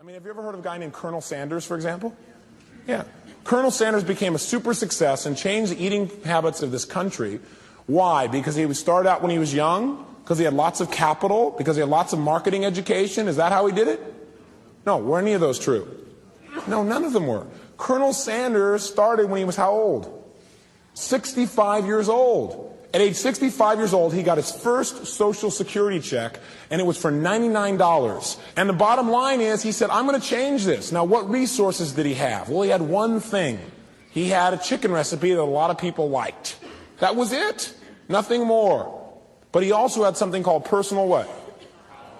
I mean, have you ever heard of a guy named Colonel Sanders, for example? Yeah. Colonel Sanders became a super success and changed the eating habits of this country. Why? Because he started out when he was young? Because he had lots of capital? Because he had lots of marketing education? Is that how he did it? No. Were any of those true? No, none of them were. Colonel Sanders started when he was how old? 65 years old. At age 65 years old, he got his first Social Security check, and it was for $99. And the bottom line is, he said, I'm going to change this. Now, what resources did he have? Well, he had one thing. He had a chicken recipe that a lot of people liked. That was it. Nothing more. But he also had something called personal what?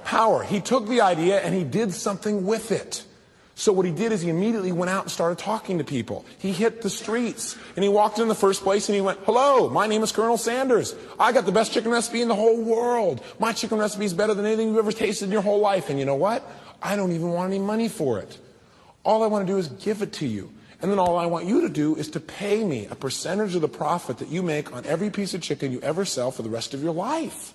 Power. He took the idea and he did something with it. So what he did is he immediately went out and started talking to people. He hit the streets and he walked in the first place and he went, hello, my name is Colonel Sanders. I got the best chicken recipe in the whole world. My chicken recipe is better than anything you've ever tasted in your whole life. And you know what? I don't even want any money for it. All I want to do is give it to you. And then all I want you to do is to pay me a percentage of the profit that you make on every piece of chicken you ever sell for the rest of your life.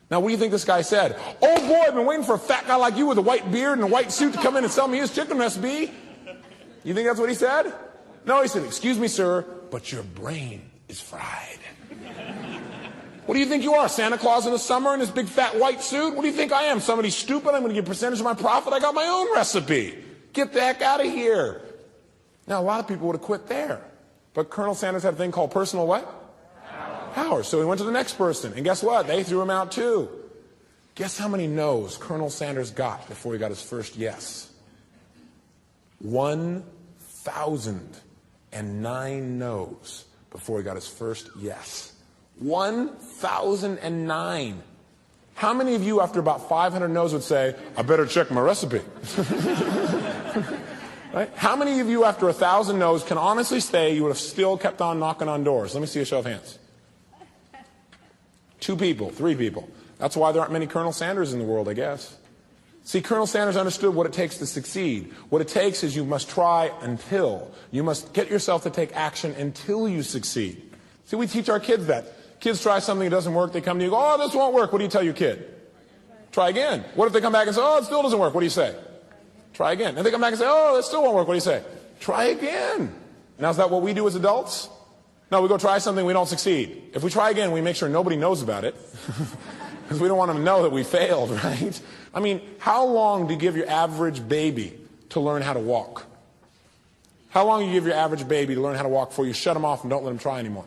Now, what do you think this guy said? Oh boy, I've been waiting for a fat guy like you with a white beard and a white suit to come in and sell me his chicken recipe. You think that's what he said? No, he said, excuse me, sir, but your brain is fried. What do you think you are, Santa Claus in the summer in this big fat white suit? What do you think I am? Somebody stupid? I'm going to give a percentage of my profit? I got my own recipe. Get the heck out of here. Now, a lot of people would have quit there. But Colonel Sanders had a thing called personal what? Power. So he went to the next person. And guess what? They threw him out too. Guess how many no's Colonel Sanders got before he got his first yes? 1,009 no's before he got his first yes. 1,009. How many of you, after about 500 no's, would say, I better check my recipe? Right? How many of you, after 1,000 no's, can honestly say you would have still kept on knocking on doors? Let me see a show of hands. 2 people, 3 people. That's why there aren't many Colonel Sanders in the world, I guess. See, Colonel Sanders understood what it takes to succeed. What it takes is you must try until. You must get yourself to take action until you succeed. See, we teach our kids that. Kids try something that doesn't work. They come to you and go, oh, this won't work. What do you tell your kid? Try again. What if they come back and say, oh, it still doesn't work? What do you say? Try again. And they come back and say, oh, it still won't work. What do you say? Try again. Now, is that what we do as adults? No, we go try something, we don't succeed. If we try again, we make sure nobody knows about it. Because we don't want them to know that we failed, right? I mean, how long do you give your average baby to learn how to walk? How long do you give your average baby to learn how to walk before you shut them off and don't let them try anymore?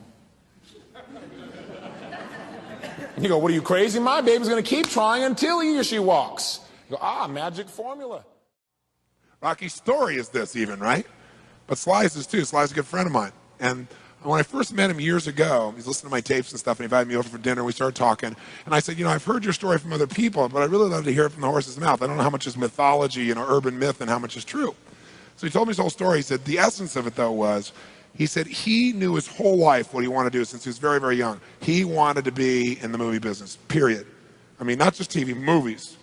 You go, what are you, crazy? My baby's going to keep trying until he or she walks. You go, magic formula. Rocky's story is this even, right? But Sly's is too. Sly's a good friend of mine. And when I first met him years ago, he's listening to my tapes and stuff, and he invited me over for dinner. We started talking, and I said, I've heard your story from other people, but I really love to hear it from the horse's mouth. I don't know how much is mythology, urban myth, and how much is true. So he told me his whole story. He said the essence of it, though, was he said he knew his whole life what he wanted to do since he was very, very young. He wanted to be in the movie business, period. I mean, not just TV, movies.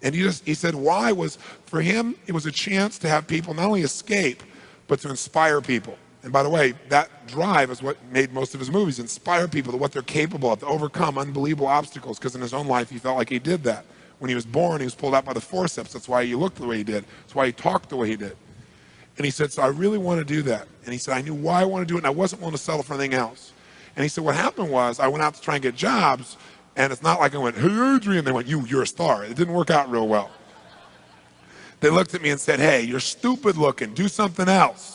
And he said why was, for him, it was a chance to have people not only escape, but to inspire people. And by the way, that drive is what made most of his movies, inspire people to what they're capable of, to overcome unbelievable obstacles, because in his own life he felt like he did that. When he was born, he was pulled out by the forceps. That's why he looked the way he did. That's why he talked the way he did. And he said, so I really want to do that. And he said, I knew why I wanted to do it, and I wasn't willing to settle for anything else. And he said, what happened was, I went out to try and get jobs, and it's not like I went, hey, Adrian, they went, you're a star. It didn't work out real well. They looked at me and said, hey, you're stupid looking, do something else.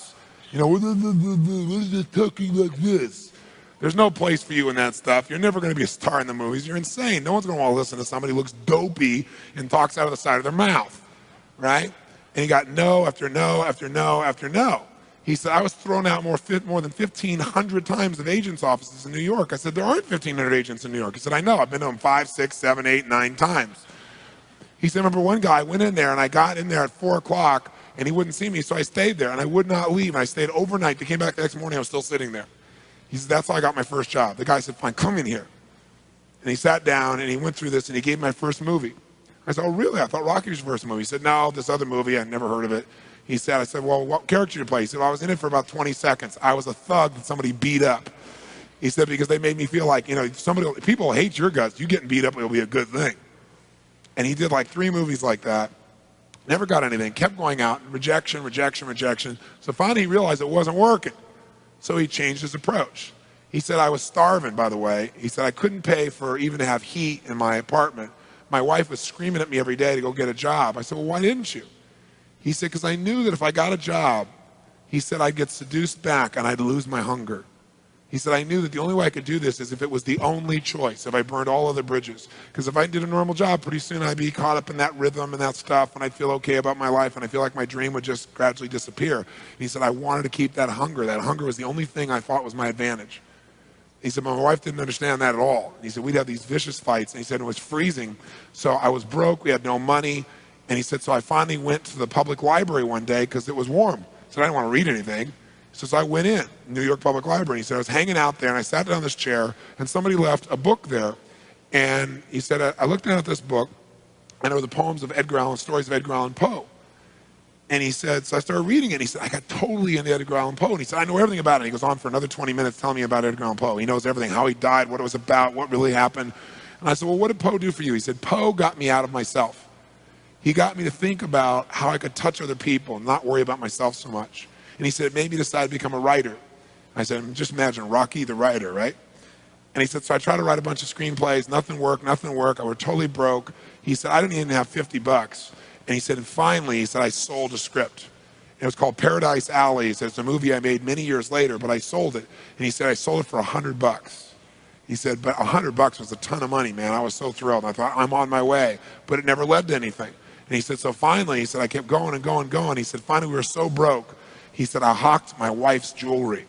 What is it talking like this? There's no place for you in that stuff. You're never going to be a star in the movies. You're insane. No one's going to want to listen to somebody who looks dopey and talks out of the side of their mouth, right? And he got no after no after no after no. He said, I was thrown out more than 1,500 times of agents' offices in New York. I said, there aren't 1,500 agents in New York. He said, I know. I've been to them 5, 6, 7, 8, 9 times. He said, remember one guy went in there, and I got in there at 4 o'clock, and he wouldn't see me, so I stayed there, and I would not leave. And I stayed overnight. They came back the next morning. I was still sitting there. He said, that's how I got my first job. The guy said, fine, come in here. And he sat down, and he went through this, and he gave me my first movie. I said, oh, really? I thought Rocky was your first movie. He said, no, this other movie, I'd never heard of it. I said, well, what character did you play? He said, well, I was in it for about 20 seconds. I was a thug that somebody beat up. He said, because they made me feel like, people hate your guts. You getting beat up will be a good thing. And he did like 3 movies like that. Never got anything, kept going out, rejection, rejection, rejection. So finally he realized it wasn't working. So he changed his approach. He said, I was starving, by the way. He said, I couldn't pay for even to have heat in my apartment. My wife was screaming at me every day to go get a job. I said, well, why didn't you? He said, because I knew that if I got a job, he said, I'd get seduced back and I'd lose my hunger. He said, I knew that the only way I could do this is if it was the only choice, if I burned all other bridges. Because if I did a normal job, pretty soon I'd be caught up in that rhythm and that stuff, and I'd feel okay about my life, and I feel like my dream would just gradually disappear. And he said, I wanted to keep that hunger. That hunger was the only thing I thought was my advantage. He said, my wife didn't understand that at all. And he said, we'd have these vicious fights, and he said, it was freezing. So I was broke, we had no money, and he said, so I finally went to the public library one day because it was warm. So I didn't want to read anything. So I went in, New York Public Library. He said, I was hanging out there, and I sat down in this chair, and somebody left a book there. And he said, I looked down at this book, and there were the poems of Edgar Allan, stories of Edgar Allan Poe. And he said, so I started reading it, and he said, I got totally into Edgar Allan Poe. And he said, I know everything about it. And he goes on for another 20 minutes telling me about Edgar Allan Poe. He knows everything, how he died, what it was about, what really happened. And I said, well, what did Poe do for you? He said, Poe got me out of myself. He got me to think about how I could touch other people and not worry about myself so much. And he said, it made me decide to become a writer. I said, just imagine Rocky the writer, right? And he said, so I tried to write a bunch of screenplays, nothing worked, nothing worked. I was totally broke. He said, I didn't even have 50 bucks. And he said, and finally, he said, I sold a script. And it was called Paradise Alley. He said, it's a movie I made many years later, but I sold it. And he said, I sold it for 100 bucks. He said, but 100 bucks was a ton of money, man. I was so thrilled. I thought, I'm on my way. But it never led to anything. And he said, so finally, he said, I kept going and going and going. He said, finally, we were so broke. He said, I hawked my wife's jewelry.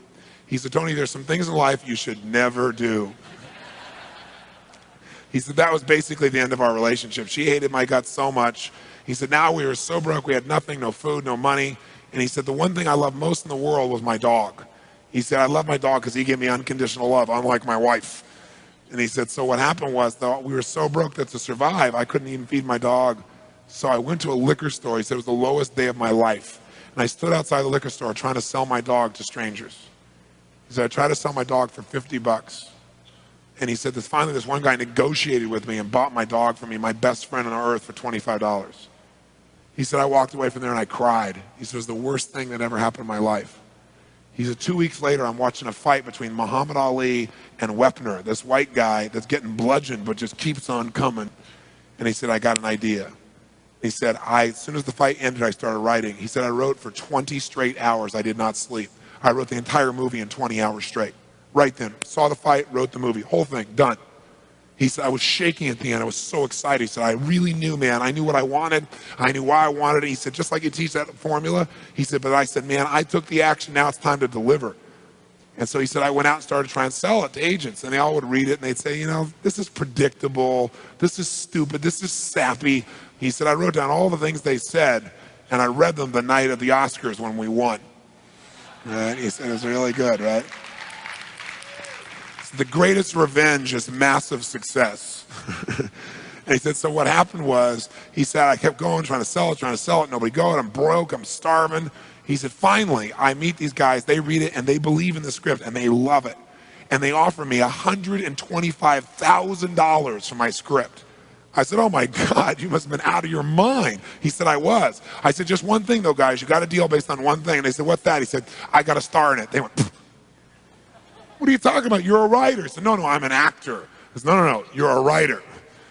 He said, Tony, there's some things in life you should never do. He said, that was basically the end of our relationship. She hated my guts so much. He said, now we were so broke, we had nothing, no food, no money. And he said, the one thing I loved most in the world was my dog. He said, I love my dog because he gave me unconditional love, unlike my wife. And he said, so what happened was, though, we were so broke that to survive, I couldn't even feed my dog. So I went to a liquor store. He said, it was the lowest day of my life. And I stood outside the liquor store trying to sell my dog to strangers. He said, I tried to sell my dog for 50 bucks. And he said, finally this one guy negotiated with me and bought my dog for me, my best friend on earth, for $25. He said, I walked away from there and I cried. He said, it was the worst thing that ever happened in my life. He said, 2 weeks later, I'm watching a fight between Muhammad Ali and Wepner, this white guy that's getting bludgeoned but just keeps on coming. And he said, I got an idea. He said, as soon as the fight ended, I started writing. He said, I wrote for 20 straight hours. I did not sleep. I wrote the entire movie in 20 hours straight. Right then, saw the fight, wrote the movie, whole thing, done. He said, I was shaking at the end. I was so excited. He said, I really knew, man. I knew what I wanted. I knew why I wanted it. He said, just like you teach that formula. He said, but I said, man, I took the action. Now it's time to deliver. And so he said, I went out and started trying to sell it to agents. And they all would read it and they'd say, you know, this is predictable. This is stupid. This is sappy. He said, I wrote down all the things they said and I read them the night of the Oscars when we won. Right? He said, it was really good, right? The greatest revenge is massive success. And he said, so what happened was, he said, I kept going, trying to sell it, nobody going, I'm broke, I'm starving. He said, finally, I meet these guys, they read it, and they believe in the script, and they love it. And they offer me $125,000 for my script. I said, oh my God, you must have been out of your mind. He said, I was. I said, just one thing though, guys, you got a deal based on one thing. And they said, what's that? He said, I got a star in it. They went, pfft. What are you talking about? You're a writer. He said, no, I'm an actor. He said, no, you're a writer.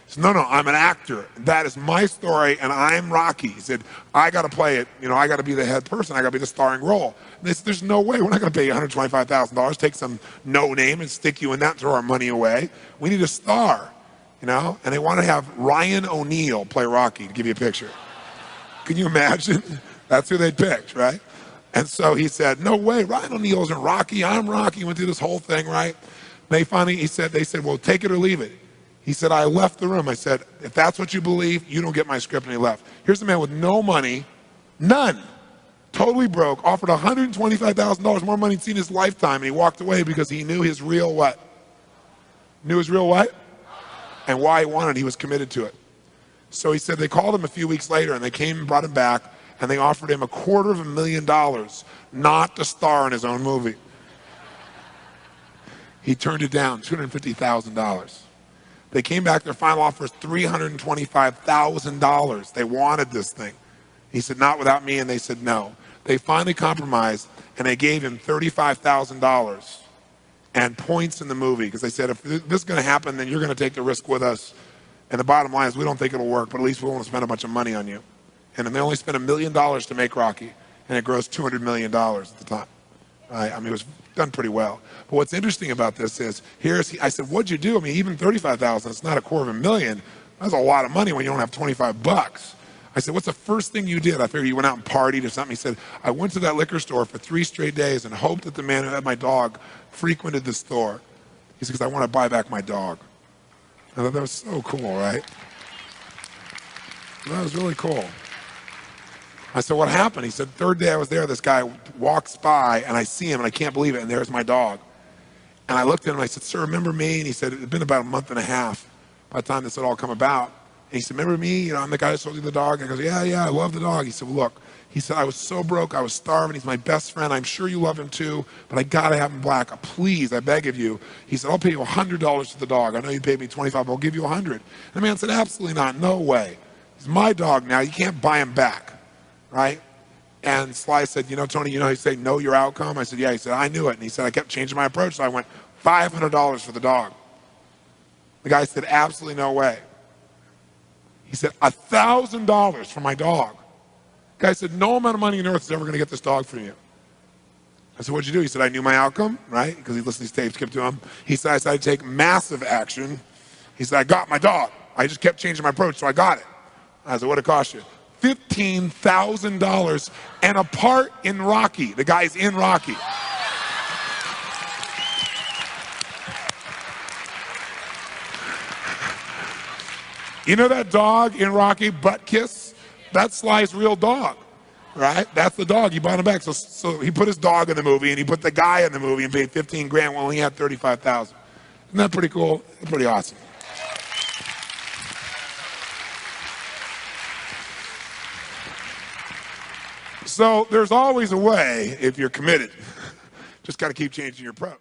He said, no, I'm an actor. That is my story, and I'm Rocky. He said, I got to play it. You know, I got to be the head person. I got to be the starring role. And they said, there's no way. We're not going to pay you $125,000, take some no name and stick you in that and throw our money away. We need a star, you know? And they want to have Ryan O'Neal play Rocky, to give you a picture. Can you imagine? That's who they picked, right? And so he said, no way, Ryan O'Neal isn't Rocky, I'm Rocky. Went through this whole thing, right? They finally, they said, well, take it or leave it. He said, I left the room. I said, if that's what you believe, you don't get my script, and he left. Here's a man with no money, none, totally broke, offered $125,000 more money he'd seen in his lifetime, and he walked away because he knew his real what? Knew his real what? And why he wanted it, he was committed to it. So he said they called him a few weeks later, and they came and brought him back, and they offered him $250,000 not to star in his own movie. He turned it down, $250,000. They came back, their final offer was $325,000. They wanted this thing. He said, not without me, and they said no. They finally compromised, and they gave him $35,000 and points in the movie, because they said, if this is going to happen, then you're going to take the risk with us. And the bottom line is, we don't think it'll work, but at least we won't spend a bunch of money on you. And then they only spent $1 million to make Rocky, and it grossed $200 million at the time. I mean, it was done pretty well. But what's interesting about this is, I said, what'd you do? I mean, even $35,000, it's not $250,000. That's a lot of money when you don't have 25 bucks. I said, what's the first thing you did? I figured you went out and partied or something. He said, I went to that liquor store for 3 straight days and hoped that the man who had my dog frequented the store. He said, because I want to buy back my dog. I thought that was so cool, right? That was really cool. I said, what happened? He said, third day I was there, this guy walks by, and I see him, and I can't believe it, and there's my dog. And I looked at him, and I said, sir, remember me? And he said, it had been about a month and a half by the time this had all come about. And he said, remember me? You know, I'm the guy that sold you the dog. I goes, yeah, I love the dog. He said, well, look. He said, I was so broke, I was starving. He's my best friend. I'm sure you love him too, but I got to have him black. Please, I beg of you. He said, I'll pay you $100 for the dog. I know you paid me $25, but I'll give you $100. And the man said, absolutely not. No way. He's my dog now. You can't buy him back, right? And Sly said, you know, Tony, you know, he said, know your outcome? I said, yeah. He said, I knew it. And he said, I kept changing my approach. So I went, $500 for the dog. The guy said, absolutely no way. He said, $1,000 for my dog. The guy said, no amount of money on earth is ever going to get this dog from you. I said, what'd you do? He said, I knew my outcome, right? Because he listened to these tapes, kept to him. He said, I decided to take massive action. He said, I got my dog. I just kept changing my approach, so I got it. I said, what'd it cost you? $15,000 and a part in Rocky. The guy's in Rocky. You know that dog in Rocky, Butt Kiss? That's Sly's real dog, right? That's the dog. He bought him back. So he put his dog in the movie, and he put the guy in the movie and paid $15,000 while he had $35,000. Isn't that pretty cool? Pretty awesome. So there's always a way if you're committed. Just got to keep changing your approach.